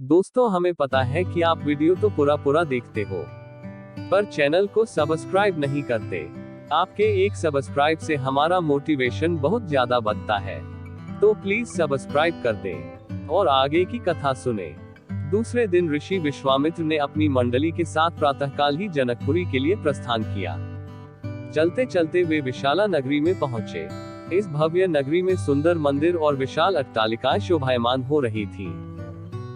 दोस्तों, हमें पता है कि आप वीडियो तो पूरा देखते हो, पर चैनल को सब्सक्राइब नहीं करते। आपके एक सब्सक्राइब से हमारा मोटिवेशन बहुत ज्यादा बढ़ता है, तो प्लीज सब्सक्राइब कर दें और आगे की कथा सुने। दूसरे दिन ऋषि विश्वामित्र ने अपनी मंडली के साथ प्रातःकाल ही जनकपुरी के लिए प्रस्थान किया। चलते चलते वे विशाला नगरी में पहुंचे। इस भव्य नगरी में सुंदर मंदिर और विशाल अट्टालिकाएं शोभायमान हो रही थीं।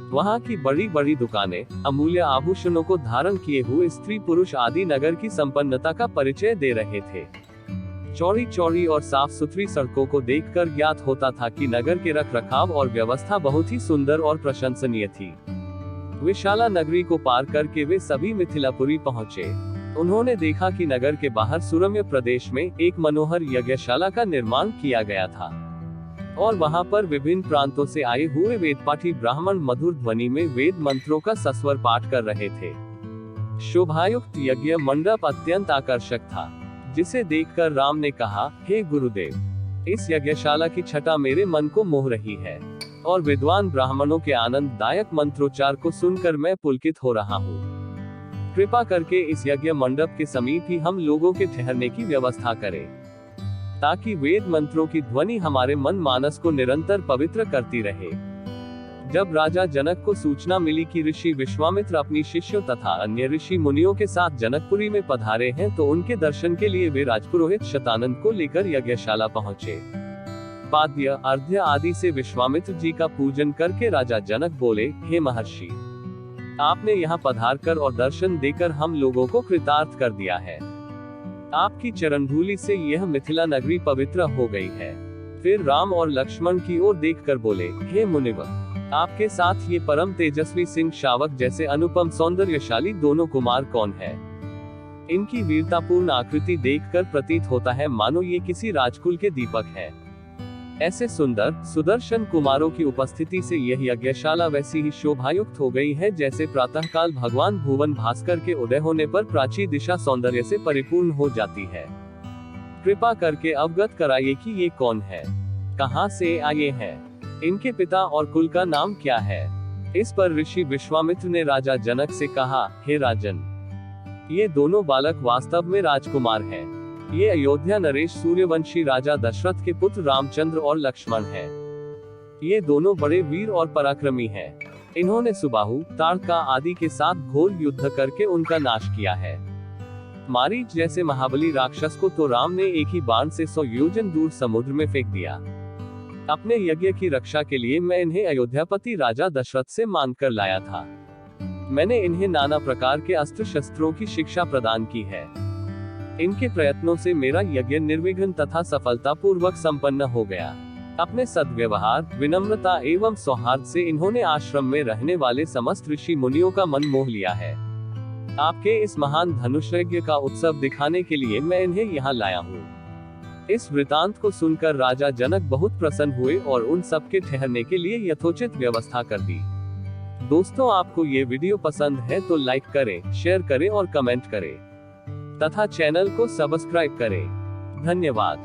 वहां की बड़ी बड़ी दुकानें अमूल्य आभूषणों को धारण किए हुए स्त्री पुरुष आदि नगर की संपन्नता का परिचय दे रहे थे। चौड़ी चौड़ी और साफ सुथरी सड़कों को देखकर ज्ञात होता था कि नगर के रख रखाव और व्यवस्था बहुत ही सुंदर और प्रशंसनीय थी। विशाला नगरी को पार करके वे सभी मिथिलापुरी पहुंचे। उन्होंने देखा कि नगर के बाहर सुरम्य प्रदेश में एक मनोहर यज्ञशाला का निर्माण किया गया था और वहां पर विभिन्न प्रांतों से आए हुए वेदपाठी ब्राह्मण मधुर ध्वनि में वेद मंत्रों का सस्वर पाठ कर रहे थे। शोभायुक्त यज्ञ मंडप अत्यंत आकर्षक था, जिसे देखकर राम ने कहा, हे गुरुदेव, इस यज्ञशाला की छटा मेरे मन को मोह रही है और विद्वान ब्राह्मणों के आनंददायक मंत्रोच्चार को सुनकर मैं पुलकित हो रहा हूँ। कृपा करके इस यज्ञ मंडप के समीप ही हम लोगों के ठहरने की व्यवस्था करें, ताकि वेद मंत्रों की ध्वनि हमारे मन मानस को निरंतर पवित्र करती रहे। जब राजा जनक को सूचना मिली कि ऋषि विश्वामित्र अपनी शिष्यों तथा अन्य ऋषि मुनियों के साथ जनकपुरी में पधारे हैं, तो उनके दर्शन के लिए वे राजपुरोहित शतानंद को लेकर यज्ञशाला पहुंचे। पाद्य अर्घ्य आदि से विश्वामित्र जी का पूजन करके राजा जनक बोले, हे महर्षि, आपने यहाँ पधारकर और दर्शन देकर हम लोगों को कृतार्थ कर दिया है। आपकी चरण धूलि से यह मिथिला नगरी पवित्र हो गई है। फिर राम और लक्ष्मण की ओर देखकर बोले, हे मुनिवर, आपके साथ ये परम तेजस्वी सिंह शावक जैसे अनुपम सौंदर्यशाली दोनों कुमार कौन है? इनकी वीरतापूर्ण आकृति देखकर प्रतीत होता है मानो ये किसी राजकुल के दीपक है। ऐसे सुंदर सुदर्शन कुमारों की उपस्थिति से यह यज्ञशाला वैसी ही शोभायुक्त हो गई है जैसे प्रातःकाल भगवान भुवन भास्कर के उदय होने पर प्राची दिशा सौंदर्य से परिपूर्ण हो जाती है। कृपा करके अवगत कराइए कि ये कौन है, कहां से आए हैं, इनके पिता और कुल का नाम क्या है? इस पर ऋषि विश्वामित्र ने राजा जनक से कहा, हे राजन, ये दोनों बालक वास्तव में राजकुमार हैं। ये अयोध्या नरेश सूर्यवंशी राजा दशरथ के पुत्र रामचंद्र और लक्ष्मण हैं। ये दोनों बड़े वीर और पराक्रमी हैं। इन्होंने सुबाहु, ताड़का आदि के साथ घोर युद्ध करके उनका नाश किया है। मारीच जैसे महाबली राक्षस को तो राम ने एक ही बाण से 100 योजन दूर समुद्र में फेंक दिया। अपने यज्ञ की रक्षा के लिए मैं इन्हें अयोध्यापति राजा दशरथ से मांग कर लाया था। मैंने इन्हें नाना प्रकार के अस्त्र शस्त्रों की शिक्षा प्रदान की है। इनके प्रयत्नों से मेरा यज्ञ निर्विघ्न तथा सफलतापूर्वक संपन्न हो गया। अपने सद्व्यवहार, विनम्रता एवं सौहार्द से इन्होंने आश्रम में रहने वाले समस्त ऋषि मुनियों का मन मोह लिया है। आपके इस महान धनुष यज्ञ का उत्सव दिखाने के लिए मैं इन्हें यहाँ लाया हूँ। इस वृतांत को सुनकर राजा जनक बहुत प्रसन्न हुए और उन सब के ठहरने के लिए यथोचित व्यवस्था कर दी। दोस्तों, आपको ये वीडियो पसंद है तो लाइक करें, शेयर करें और कमेंट करें तथा चैनल को सब्सक्राइब करें। धन्यवाद।